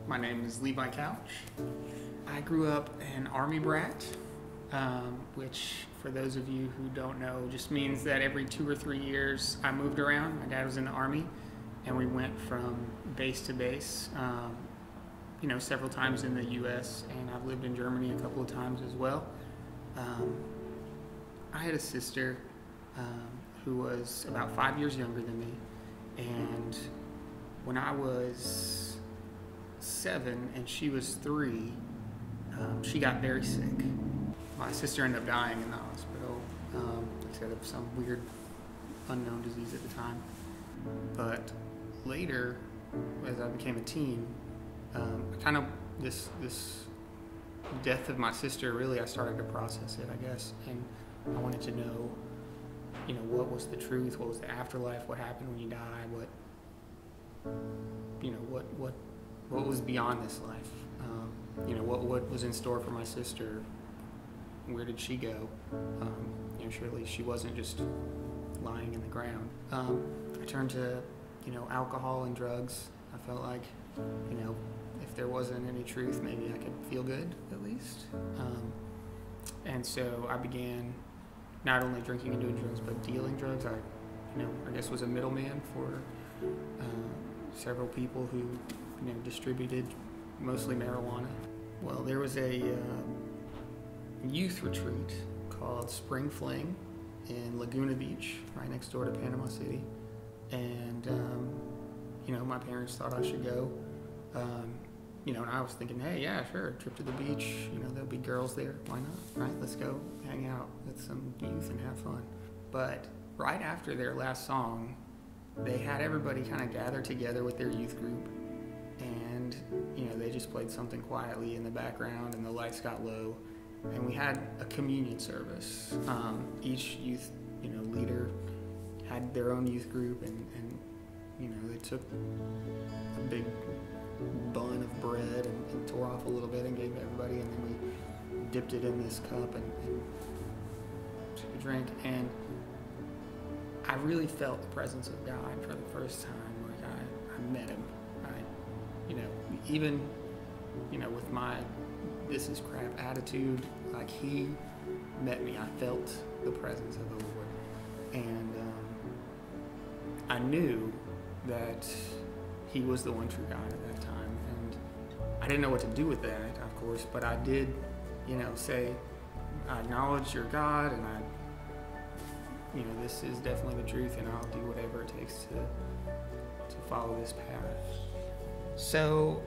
My name is Levi Couch. I grew up an Army brat, which for those of you who don't know just means that every 2 or 3 years I moved around. My dad was in the Army and we went from base to base, several times in the US, and I've lived in Germany a couple of times as well. I had a sister who was about 5 years younger than me, and when I was 7 and she was 3, she got very sick. My sister ended up dying in the hospital, instead of some weird unknown disease at the time. But later, as I became a teen, this death of my sister, really, I started to process it, I guess, and I wanted to know, what was the truth, what was the afterlife, what happened when you die, what was beyond this life, what was in store for my sister, where did she go? Surely she wasn't just lying in the ground. I turned to, alcohol and drugs. I felt like, if there wasn't any truth, maybe I could feel good at least. And so I began not only drinking and doing drugs, but dealing drugs. I guess was a middleman for several people who, distributed mostly marijuana. Well, there was a youth retreat called Spring Fling in Laguna Beach, right next door to Panama City. And, my parents thought I should go. And I was thinking, hey, yeah, sure, trip to the beach, there'll be girls there, why not, right? Let's go hang out with some youth and have fun. But right after their last song, they had everybody kind of gather together with their youth group, and, they just played something quietly in the background, and the lights got low, and we had a communion service. Each youth, leader had their own youth group, and they took a big bun of bread and tore off a little bit and gave everybody, and then we dipped it in this cup and took a drink, and I really felt the presence of God for the first time. Like I met him. Even with my this is crap attitude, like he met me. I felt the presence of the Lord, and I knew that he was the one true God at that time, and I didn't know what to do with that, of course, but I did, say, I acknowledge your God, and this is definitely the truth, and I'll do whatever it takes to follow this path. So,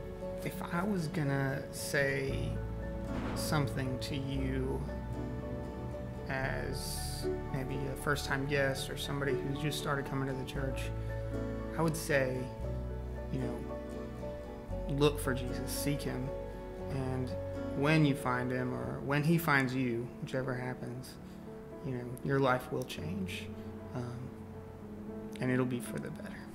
if I was gonna say something to you as maybe a first-time guest or somebody who's just started coming to the church, I would say, look for Jesus, seek him, and when you find him, or when he finds you, whichever happens, your life will change, and it'll be for the better.